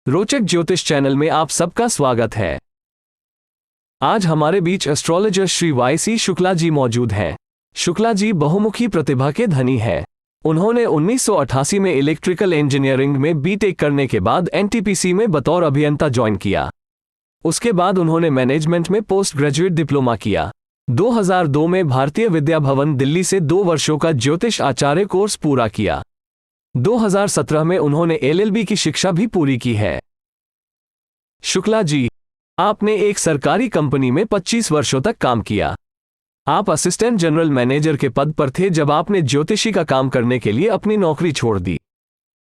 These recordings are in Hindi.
रोचक ज्योतिष चैनल में आप सबका स्वागत है। आज हमारे बीच एस्ट्रोलॉजर श्री वाई.सी. शुक्ला जी मौजूद हैं। शुक्ला जी बहुमुखी प्रतिभा के धनी हैं। उन्होंने 1988 में इलेक्ट्रिकल इंजीनियरिंग में बीटेक करने के बाद एनटीपीसी में बतौर अभियंता ज्वाइन किया। उसके बाद उन्होंने मैनेजमेंट में पोस्ट ग्रेजुएट डिप्लोमा किया। 2002 में भारतीय विद्या भवन दिल्ली से 2 वर्षों का ज्योतिष आचार्य कोर्स पूरा किया। 2017 में उन्होंने एलएलबी की शिक्षा भी पूरी की है। शुक्ला जी, आपने एक सरकारी कंपनी में 25 वर्षों तक काम किया। आप असिस्टेंट जनरल मैनेजर के पद पर थे जब आपने ज्योतिषी का काम करने के लिए अपनी नौकरी छोड़ दी।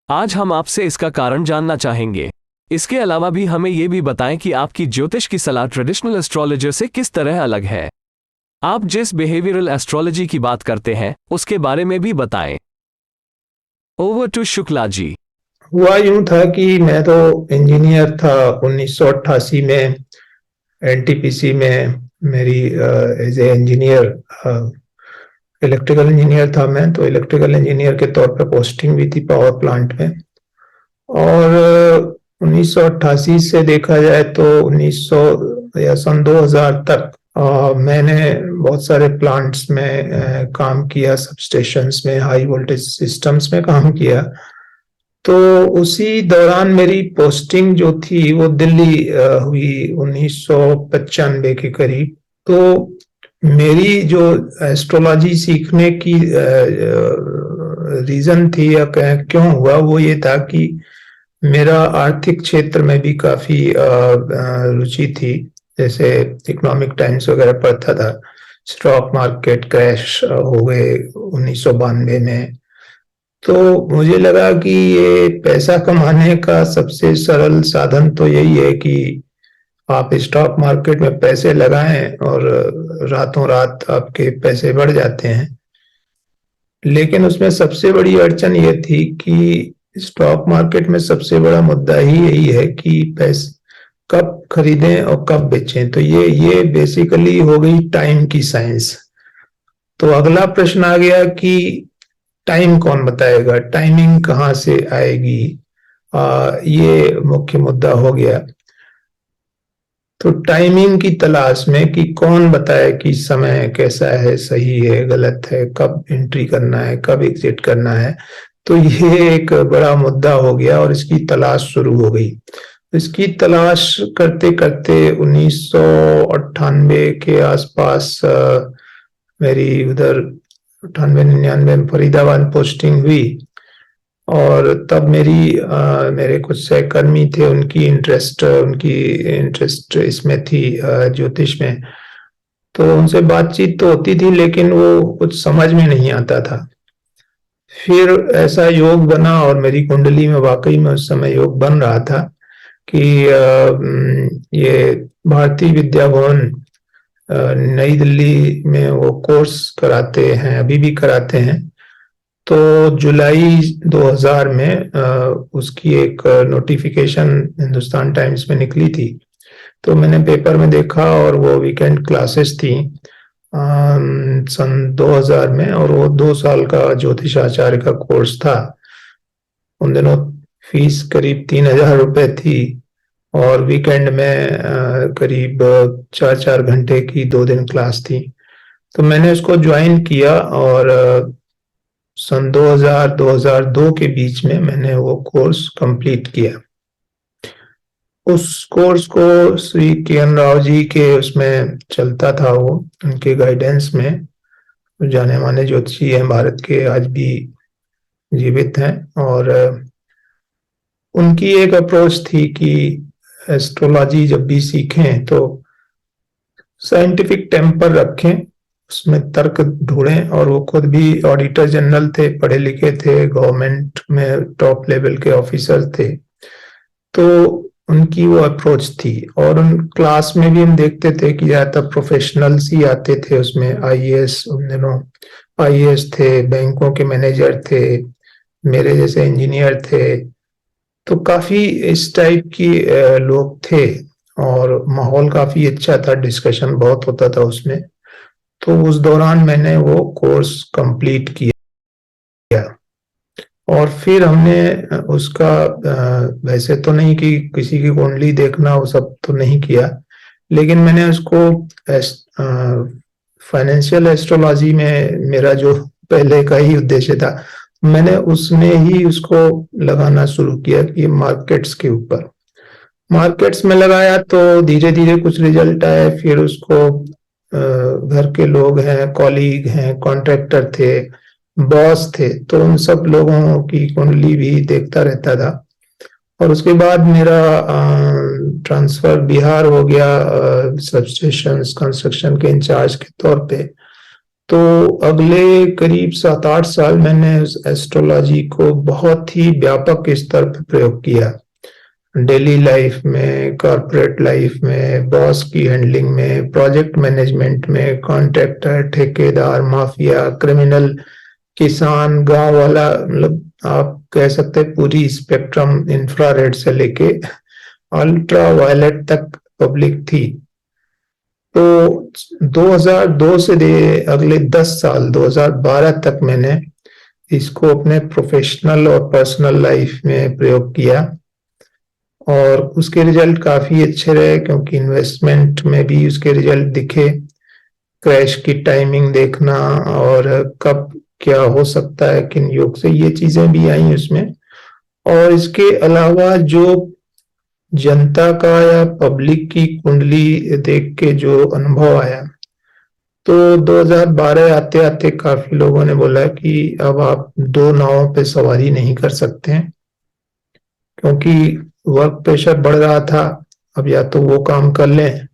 आज हम आपसे इसका कारण जानना चाहेंगे। इसके अलावा भी हमें यह भी बताएं कि आपकी ज्योतिष की सलाह ट्रेडिशनल एस्ट्रोलॉजर से किस तरह अलग है। आप जिस बिहेवियरल एस्ट्रोलॉजी की बात करते हैं उसके बारे में भी बताएं। Over to Shukla ji. हुआ यूं था कि मैं तो इंजीनियर था। 1988 में एनटीपीसी में मेरी as a engineer electrical engineer था मैं, तो इलेक्ट्रिकल इंजीनियर के तौर पर पोस्टिंग भी थी पावर प्लांट में। और 1988 से देखा जाए तो 1900 या सन 2000 तक मैंने बहुत सारे प्लांट्स में काम किया, सबस्टेशंस में, हाई वोल्टेज सिस्टम्स में काम किया। तो उसी दौरान मेरी पोस्टिंग जो थी वो दिल्ली हुई 1995 के करीब। तो मेरी जो एस्ट्रोलॉजी सीखने की रीजन थी या क्यों हुआ, वो ये था कि मेरा आर्थिक क्षेत्र में भी काफी रुचि थी। जैसे इकोनॉमिक टाइम्स वगैरह पढ़ता था, स्टॉक मार्केट क्रैश हो गए 1992 में। तो मुझे लगा कि ये पैसा कमाने का सबसे सरल साधन तो यही है कि आप स्टॉक मार्केट में पैसे लगाएं और रातों रात आपके पैसे बढ़ जाते हैं। लेकिन उसमें सबसे बड़ी अड़चन ये थी कि स्टॉक मार्केट में सबसे बड़ा मुद्दा ही यही है कि पैसे कब खरीदें और कब बेचें। तो ये बेसिकली हो गई टाइम की साइंस। तो अगला प्रश्न आ गया कि टाइम कौन बताएगा, टाइमिंग कहाँ से आएगी। ये मुख्य मुद्दा हो गया। तो टाइमिंग की तलाश में कि कौन बताए कि समय कैसा है, सही है, गलत है, कब एंट्री करना है, कब एग्जिट करना है। तो ये एक बड़ा मुद्दा हो गया और इसकी तलाश शुरू हो गई। इसकी तलाश करते करते 1998 के आसपास मेरी उधर 98-99 में फरीदाबाद पोस्टिंग हुई। और तब मेरे कुछ सहकर्मी थे, उनकी इंटरेस्ट इसमें थी, ज्योतिष में। तो उनसे बातचीत तो होती थी लेकिन वो कुछ समझ में नहीं आता था। फिर ऐसा योग बना और मेरी कुंडली में वाकई में उस समय योग बन रहा था कि ये भारतीय विद्या भवन नई दिल्ली में वो कोर्स कराते हैं, अभी भी कराते हैं। तो जुलाई 2000 में उसकी एक नोटिफिकेशन हिंदुस्तान टाइम्स में निकली थी। तो मैंने पेपर में देखा और वो वीकेंड क्लासेस थी सन 2000 में, और वो 2 साल का ज्योतिष आचार्य का कोर्स था। उन दिनों फीस करीब 3000 रुपए थी और वीकेंड में करीब 4-4 घंटे की 2 दिन क्लास थी। तो मैंने उसको ज्वाइन किया और सन 2000-2002 के बीच में मैंने वो कोर्स कंप्लीट किया। उस कोर्स को श्री के.एन. राव जी के उसमें चलता था, वो उनके गाइडेंस में। जाने माने ज्योतिषी हैं भारत के, आज भी जीवित हैं। और उनकी एक अप्रोच थी कि एस्ट्रोलॉजी जब भी सीखें तो साइंटिफिक टेम्पर रखें, उसमें तर्क ढूंढें। और वो खुद भी ऑडिटर जनरल थे, पढ़े लिखे थे, गवर्नमेंट में टॉप लेवल के ऑफिसर थे। तो उनकी वो अप्रोच थी। और उन क्लास में भी हम देखते थे कि ज्यादातर प्रोफेशनल्स ही आते थे उसमें। आईएएस, उन दिनों आईएएस थे, बैंकों के मैनेजर थे, मेरे जैसे इंजीनियर थे। तो काफी इस टाइप की लोग थे और माहौल काफी अच्छा था, डिस्कशन बहुत होता था उसमें। तो उस दौरान मैंने वो कोर्स कंप्लीट किया। और फिर हमने उसका वैसे तो नहीं कि किसी की कुंडली देखना वो सब तो नहीं किया, लेकिन मैंने उसको फाइनेंशियल एस्ट्रोलॉजी में मेरा जो पहले का ही उद्देश्य था, मैंने उसमें ही उसको लगाना शुरू किया कि मार्केट्स के ऊपर। मार्केट्स में लगाया तो धीरे धीरे कुछ रिजल्ट आए, फिर उसको घर के लोग हैं, कॉलीग हैं, कॉन्ट्रैक्टर थे, बॉस थे, तो उन सब लोगों की कुंडली भी देखता रहता था। और उसके बाद मेरा ट्रांसफर बिहार हो गया सबस्टेशन कंस्ट्रक्शन के इंचार्ज के तौर पे। तो अगले करीब 7-8 साल मैंने उस एस्ट्रोलॉजी को बहुत ही व्यापक स्तर पर प्रयोग किया, डेली लाइफ में, कॉर्पोरेट लाइफ में, बॉस की हैंडलिंग में, प्रोजेक्ट मैनेजमेंट में, कॉन्ट्रैक्टर, ठेकेदार, माफिया, क्रिमिनल, किसान, गांव वाला, मतलब आप कह सकते हैं पूरी स्पेक्ट्रम, इंफ्रारेड से लेके अल्ट्रा वायलेट तक पब्लिक थी। तो 2002 से अगले 10 साल 2012 तक मैंने इसको अपने प्रोफेशनल और पर्सनल लाइफ में प्रयोग किया, और उसके रिजल्ट काफी अच्छे रहे, क्योंकि इन्वेस्टमेंट में भी उसके रिजल्ट दिखे, क्रैश की टाइमिंग देखना और कब क्या हो सकता है किन योग से, ये चीजें भी आई उसमें। और इसके अलावा जो जनता का या पब्लिक की कुंडली देख के जो अनुभव आया, तो 2012 आते आते काफी लोगों ने बोला कि अब आप दो नावों पे सवारी नहीं कर सकते हैं, क्योंकि वर्क प्रेशर बढ़ रहा था। अब या तो वो काम कर लें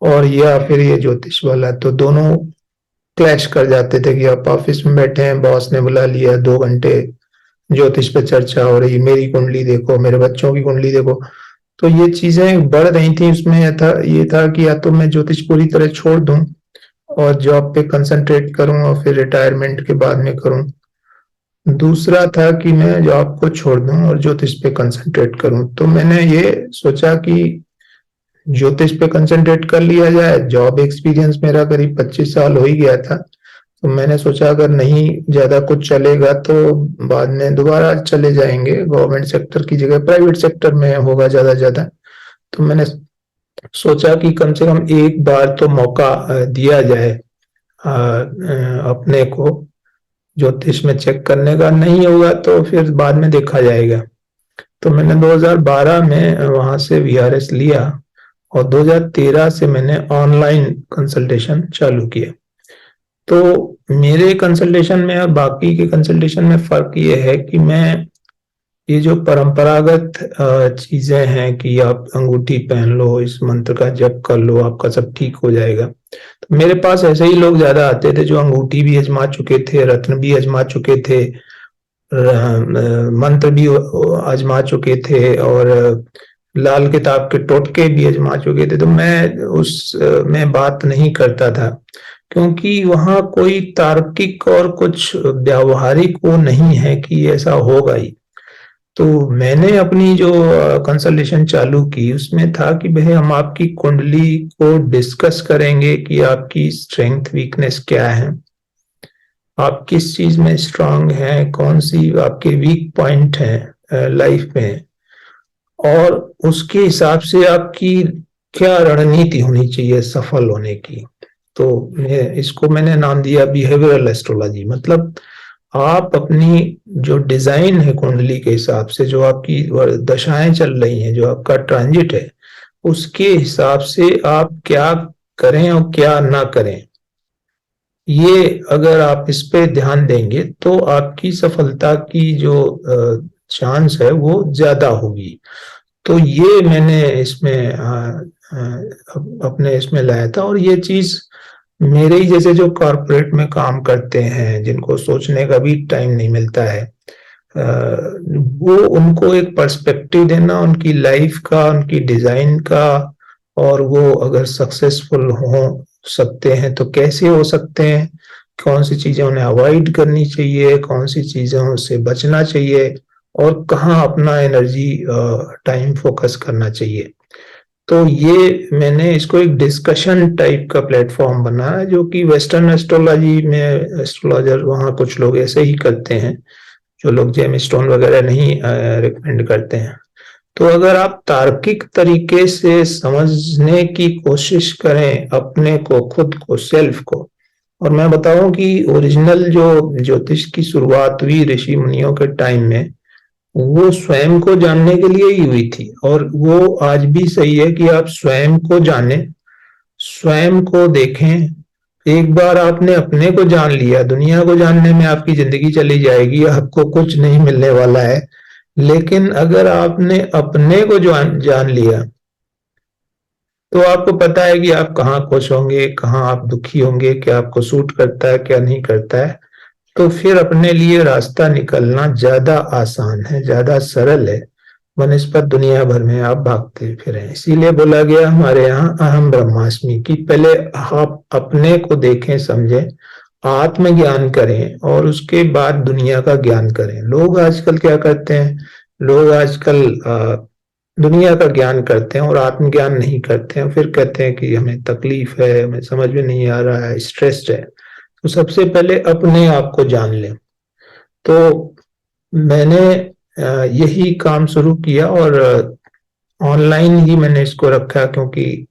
और या फिर ये ज्योतिष वाला, तो दोनों क्लैश कर जाते थे कि आप ऑफिस में बैठे हैं, बॉस ने बुला लिया, 2 घंटे ज्योतिष पे चर्चा हो रही, मेरी कुंडली देखो, मेरे बच्चों की कुंडली देखो। तो ये चीजें बढ़ रही थी उसमें। ये था कि या तो मैं ज्योतिष पूरी तरह छोड़ दूं और जॉब पे कंसंट्रेट करूं और फिर रिटायरमेंट के बाद में करूं, दूसरा था कि मैं जॉब को छोड़ दूं और ज्योतिष पे कंसंट्रेट करूं। तो मैंने ये सोचा कि ज्योतिष पे कंसंट्रेट कर लिया जाए। जॉब एक्सपीरियंस मेरा करीब 25 साल हो ही गया था, तो मैंने सोचा अगर नहीं ज्यादा कुछ चलेगा तो बाद में दोबारा चले जाएंगे, गवर्नमेंट सेक्टर की जगह प्राइवेट सेक्टर में होगा ज्यादा। तो मैंने सोचा कि कम से कम एक बार तो मौका दिया जाए अपने को ज्योतिष में चेक करने का। नहीं होगा तो फिर बाद में देखा जाएगा। तो मैंने 2012 में वहां से वीआरएस लिया और 2013 से मैंने ऑनलाइन कंसल्टेशन चालू किया। तो मेरे कंसल्टेशन में और बाकी के कंसल्टेशन में फर्क ये है कि मैं ये जो परंपरागत चीजें हैं कि आप अंगूठी पहन लो, इस मंत्र का जप कर लो, आपका सब ठीक हो जाएगा, तो मेरे पास ऐसे ही लोग ज्यादा आते थे जो अंगूठी भी आजमा चुके थे, रत्न भी आजमा चुके थे, मंत्र भी आजमा चुके थे और लाल किताब के टोटके भी आजमा चुके थे। तो मैं उस में बात नहीं करता था, क्योंकि वहां कोई तार्किक और कुछ व्यावहारिक वो नहीं है कि ऐसा होगा ही। तो मैंने अपनी जो कंसल्टेशन चालू की उसमें था कि भाई हम आपकी कुंडली को डिस्कस करेंगे कि आपकी स्ट्रेंथ वीकनेस क्या है, आप किस चीज में स्ट्रांग हैं, कौन सी आपके वीक पॉइंट हैं लाइफ में, और उसके हिसाब से आपकी क्या रणनीति होनी चाहिए सफल होने की। तो इसको मैंने नाम दिया बिहेवियरल एस्ट्रोलॉजी। मतलब आप अपनी जो डिजाइन है कुंडली के हिसाब से, जो आपकी दशाएं चल रही हैं, जो आपका ट्रांजिट है, उसके हिसाब से आप क्या करें और क्या ना करें, ये अगर आप इस पे ध्यान देंगे तो आपकी सफलता की जो चांस है वो ज्यादा होगी। तो ये मैंने इसमें अपने इसमें लाया था। और ये चीज मेरे ही जैसे जो कॉर्पोरेट में काम करते हैं, जिनको सोचने का भी टाइम नहीं मिलता है, वो उनको एक पर्सपेक्टिव देना उनकी लाइफ का, उनकी डिजाइन का, और वो अगर सक्सेसफुल हो सकते हैं तो कैसे हो सकते हैं, कौन सी चीजें उन्हें अवॉइड करनी चाहिए, कौन सी चीजों से बचना चाहिए, और कहाँ अपना एनर्जी टाइम फोकस करना चाहिए। तो ये मैंने इसको एक डिस्कशन टाइप का प्लेटफॉर्म बना है, जो कि वेस्टर्न एस्ट्रोलॉजी में एस्ट्रोलॉजर वहाँ कुछ लोग ऐसे ही करते हैं, जो लोग जेम स्टोन वगैरह नहीं रिकमेंड करते हैं। तो अगर आप तार्किक तरीके से समझने की कोशिश करें अपने को, खुद को, सेल्फ को, और मैं बताऊं कि ओरिजिनल जो ज्योतिष की शुरुआत हुई ऋषि मुनियों के टाइम में, वो स्वयं को जानने के लिए ही हुई थी। और वो आज भी सही है कि आप स्वयं को जानें, स्वयं को देखें। एक बार आपने अपने को जान लिया, दुनिया को जानने में आपकी जिंदगी चली जाएगी, आपको कुछ नहीं मिलने वाला है। लेकिन अगर आपने अपने को जान लिया, तो आपको पता है कि आप कहाँ खुश होंगे, कहाँ आप दुखी होंगे, क्या आपको सूट करता है, क्या नहीं करता है। तो फिर अपने लिए रास्ता निकलना ज्यादा आसान है, ज्यादा सरल है बनिस्बत दुनिया भर में आप भागते फिरें। इसीलिए बोला गया हमारे यहाँ अहम ब्रह्मास्मि कि पहले आप अपने को देखें, समझें, आत्मज्ञान करें और उसके बाद दुनिया का ज्ञान करें। लोग आजकल क्या करते हैं, लोग आजकल दुनिया का ज्ञान करते हैं और आत्मज्ञान नहीं करते हैं। फिर कहते हैं कि हमें तकलीफ है, हमें समझ में नहीं आ रहा है, स्ट्रेस्ड है। तो सबसे पहले अपने आप को जान लें। तो मैंने यही काम शुरू किया और ऑनलाइन ही मैंने इसको रखा, क्योंकि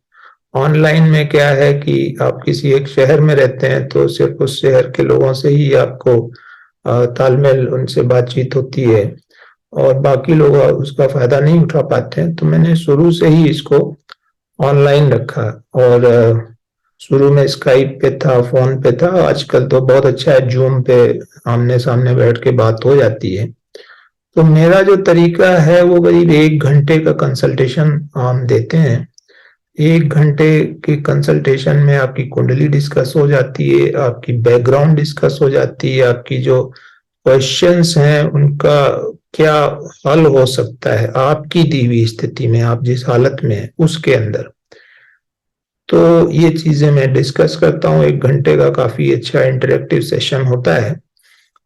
ऑनलाइन में क्या है कि आप किसी एक शहर में रहते हैं तो सिर्फ उस शहर के लोगों से ही आपको तालमेल, उनसे बातचीत होती है और बाकी लोग उसका फायदा नहीं उठा पाते हैं। तो मैंने शुरू से ही इसको ऑनलाइन रखा और शुरू में स्काइप पे था, फोन पे था, आजकल तो बहुत अच्छा है, जूम पे आमने सामने बैठ के बात हो जाती है। तो मेरा जो तरीका है वो करीब 1 घंटे का कंसल्टेशन हम देते हैं। 1 घंटे के कंसल्टेशन में आपकी कुंडली डिस्कस हो जाती है, आपकी बैकग्राउंड डिस्कस हो जाती है, आपकी जो क्वेश्चंस हैं उनका क्या हल हो सकता है आपकी दी हुई स्थिति में, आप जिस हालत में है उसके अंदर। तो ये चीजें मैं डिस्कस करता हूँ। 1 घंटे का काफी अच्छा इंटरेक्टिव सेशन होता है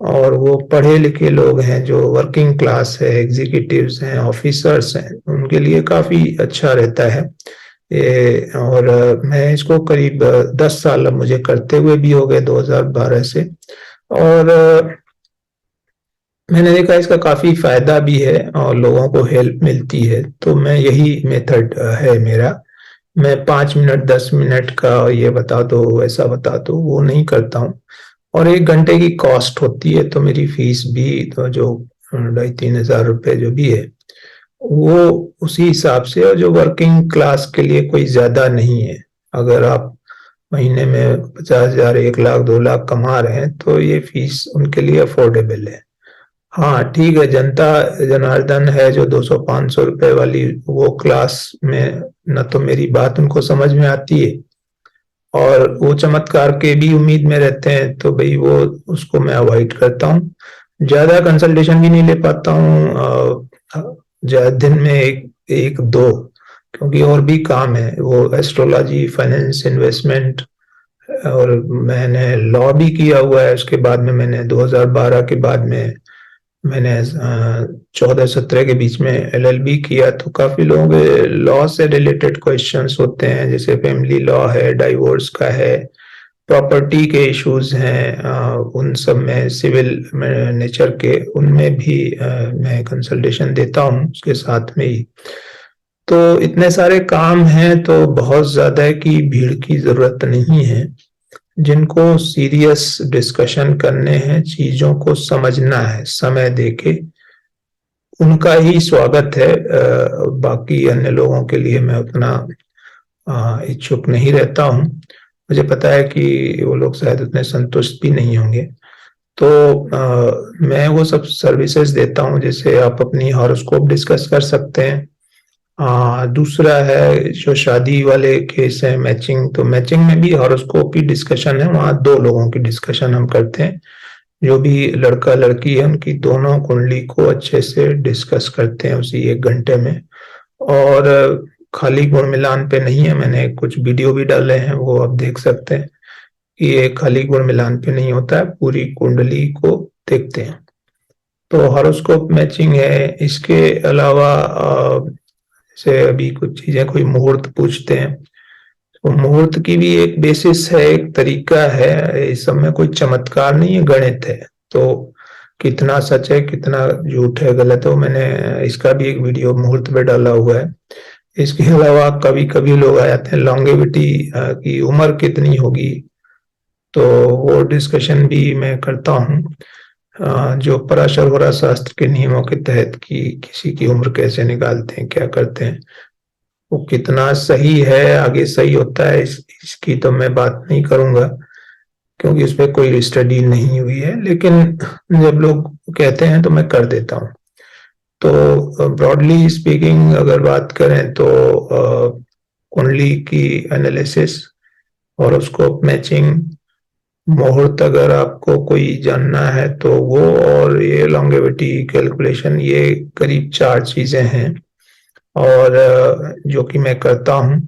और वो पढ़े लिखे लोग हैं, जो वर्किंग क्लास है, एग्जीक्यूटिव्स हैं, ऑफिसर्स हैं, उनके लिए काफी अच्छा रहता है। और मैं इसको करीब 10 साल अब मुझे करते हुए भी हो गए, 2012 से। और मैंने देखा इसका काफी फायदा भी है और लोगों को हेल्प मिलती है। तो मैं यही मेथड है मेरा। मैं 5 मिनट 10 मिनट का ये बता दो, वैसा बता दो, वो नहीं करता हूँ। और 1 घंटे की कॉस्ट होती है, तो मेरी फीस भी तो जो 2,500-3,000 रुपए जो भी है वो उसी हिसाब से, और जो वर्किंग क्लास के लिए कोई ज्यादा नहीं है। अगर आप महीने में 50,000, 1 लाख, 2 लाख कमा रहे हैं तो ये फीस उनके लिए अफोर्डेबल है। हाँ ठीक है, जनता जनार्दन है जो 200-500 रुपए वाली, वो क्लास में न तो मेरी बात उनको समझ में आती है और वो चमत्कार के भी उम्मीद में रहते हैं, तो भाई वो उसको मैं अवॉइड करता हूँ। ज्यादा कंसल्टेशन भी नहीं ले पाता हूँ, दिन में एक दो, क्योंकि और भी काम है, वो एस्ट्रोलॉजी, फाइनेंस, इन्वेस्टमेंट, और मैंने लॉ भी किया हुआ है। उसके बाद में मैंने 2012 के बाद में मैंने 14-17 के बीच में LLB किया। तो काफी लोगों के लॉ से रिलेटेड क्वेश्चंस होते हैं, जैसे फैमिली लॉ है, डाइवोर्स का है, प्रॉपर्टी के इश्यूज हैं, उन सब में सिविल नेचर के, उनमें भी मैं कंसल्टेशन देता हूँ उसके साथ में ही। तो इतने सारे काम हैं, तो बहुत ज्यादा की भीड़ की जरूरत नहीं है। जिनको सीरियस डिस्कशन करने हैं, चीजों को समझना है समय देके, उनका ही स्वागत है। बाकी अन्य लोगों के लिए मैं उतना इच्छुक नहीं रहता हूँ। मुझे पता है कि वो लोग शायद उतने संतुष्ट भी नहीं होंगे। तो मैं वो सब सर्विसेज देता हूँ, जैसे आप अपनी हॉरोस्कोप डिस्कस कर सकते हैं। दूसरा है जो शादी वाले केस है, मैचिंग, तो मैचिंग में भी हॉरोस्कोप ही डिस्कशन है, वहाँ 2 लोगों की डिस्कशन हम करते हैं। जो भी लड़का लड़की है उनकी दोनों कुंडली को अच्छे से डिस्कस करते हैं उसी 1 घंटे में। और खाली गुण मिलान पे नहीं है, मैंने कुछ वीडियो भी डाले हैं, वो आप देख सकते हैं कि ये खाली गुण मिलान पे नहीं होता है, पूरी कुंडली को देखते हैं। तो हॉरोस्कोप मैचिंग है। इसके अलावा जैसे अभी कुछ चीजें, कोई मुहूर्त पूछते हैं, तो मुहूर्त की भी एक बेसिस है, एक तरीका है, इस सब में कोई चमत्कार नहीं है, गणित है। तो कितना सच है कितना झूठ है गलत है, वो मैंने इसका भी एक वीडियो मुहूर्त पे डाला हुआ है। इसके अलावा कभी कभी लोग आ जाते हैं लॉन्गेविटी की उम्र कितनी होगी, तो वो डिस्कशन भी मैं करता हूँ, जो पराशर वरा शास्त्र के नियमों के तहत कि किसी की उम्र कैसे निकालते हैं क्या करते हैं, वो कितना सही है आगे सही होता है इसकी तो मैं बात नहीं करूंगा क्योंकि उस पर कोई स्टडी नहीं हुई है, लेकिन जब लोग कहते हैं तो मैं कर देता हूँ। तो ब्रॉडली स्पीकिंग अगर बात करें तो कुंडली की एनालिसिस, हॉरोस्कोप मैचिंग, मुहूर्त अगर आपको कोई जानना है तो वो, और ये लॉन्गेविटी कैलकुलेशन, ये करीब 4 चीजें हैं और जो कि मैं करता हूँ।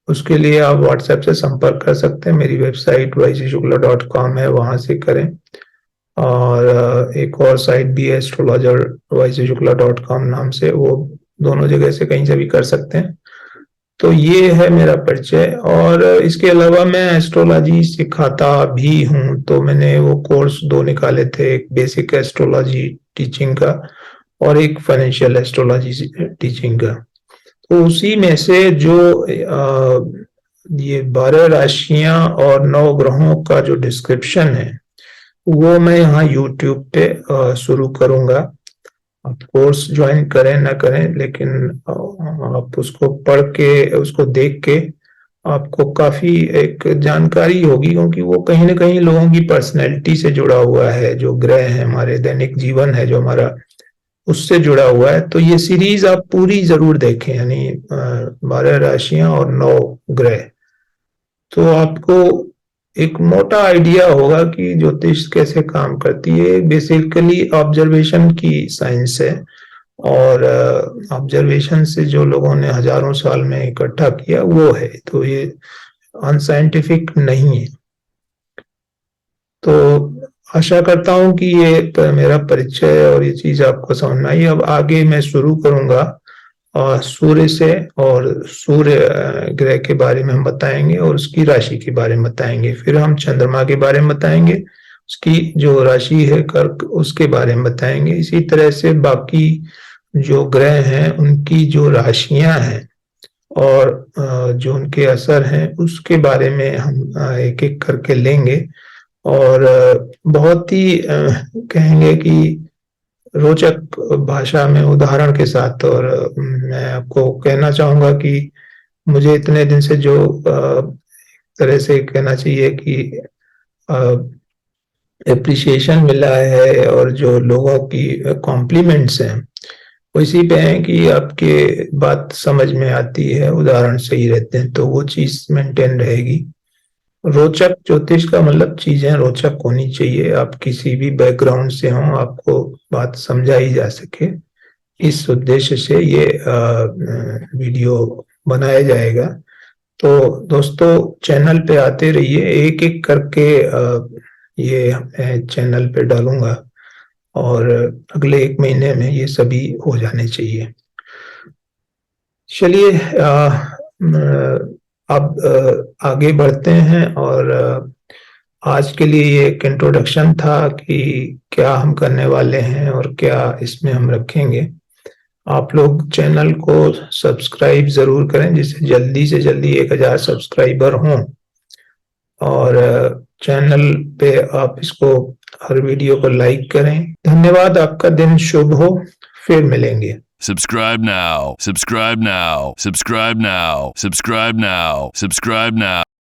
उसके लिए आप व्हाट्सएप से संपर्क कर सकते हैं, मेरी वेबसाइट ycshukla.com है, वहां से करें। और एक और साइट भी है एस्ट्रोलॉजर ycshukla.com नाम से, वो दोनों जगह से कहीं से भी कर सकते हैं। तो ये है मेरा परिचय, और इसके अलावा मैं एस्ट्रोलॉजी सिखाता भी हूँ। तो मैंने वो कोर्स 2 निकाले थे, एक बेसिक एस्ट्रोलॉजी टीचिंग का और एक फाइनेंशियल एस्ट्रोलॉजी टीचिंग का। तो उसी में से जो ये 12 राशियां और 9 ग्रहों का जो डिस्क्रिप्शन है वो मैं यहाँ यूट्यूब पे शुरू करूंगा। आप कोर्स ज्वाइन करें ना करें, लेकिन आप उसको पढ़ के उसको देख के आपको काफी एक जानकारी होगी, क्योंकि वो कहीं ना कहीं लोगों की पर्सनैलिटी से जुड़ा हुआ है, जो ग्रह है हमारे दैनिक जीवन है जो हमारा, उससे जुड़ा हुआ है। तो ये सीरीज आप पूरी जरूर देखें, यानी 12 राशियां और 9 ग्रह, तो आपको एक मोटा आइडिया होगा कि ज्योतिष कैसे काम करती है। बेसिकली ऑब्जर्वेशन की साइंस है, और ऑब्जर्वेशन से जो लोगों ने हजारों साल में इकट्ठा किया वो है, तो ये अनसाइंटिफिक नहीं है। तो आशा करता हूं कि ये मेरा परिचय और ये चीज आपको समझ में आई। अब आगे मैं शुरू करूंगा सूर्य से, और सूर्य ग्रह के बारे में हम बताएंगे और उसकी राशि के बारे में बताएंगे। फिर हम चंद्रमा के बारे में बताएंगे, उसकी जो राशि है कर्क, उसके बारे में बताएंगे। इसी तरह से बाकी जो ग्रह हैं उनकी जो राशियां हैं और जो उनके असर हैं उसके बारे में हम एक एक करके लेंगे, और बहुत ही कहेंगे कि रोचक भाषा में उदाहरण के साथ। और मैं आपको कहना चाहूंगा कि मुझे इतने दिन से जो तरह से कहना चाहिए कि एप्रिसिएशन मिला है और जो लोगों की कॉम्प्लीमेंट्स हैं वो इसी पे हैं कि आपके बात समझ में आती है, उदाहरण सही रहते हैं, तो वो चीज मेंटेन रहेगी। रोचक ज्योतिष का मतलब चीजें रोचक होनी चाहिए, आप किसी भी बैकग्राउंड से हों आपको बात समझाई जा सके, इस उद्देश्य से ये वीडियो बनाया जाएगा। तो दोस्तों चैनल पे आते रहिए, एक एक करके ये मैं चैनल पे डालूंगा और अगले 1 महीने में ये सभी हो जाने चाहिए। चलिए अब आगे बढ़ते हैं, और आज के लिए ये एक इंट्रोडक्शन था कि क्या हम करने वाले हैं और क्या इसमें हम रखेंगे। आप लोग चैनल को सब्सक्राइब जरूर करें जिससे जल्दी से जल्दी 1000 सब्सक्राइबर हों, और चैनल पे आप इसको हर वीडियो को लाइक करें। धन्यवाद, आपका दिन शुभ हो, फिर मिलेंगे। Subscribe now. Subscribe now. Subscribe now. Subscribe now. Subscribe now.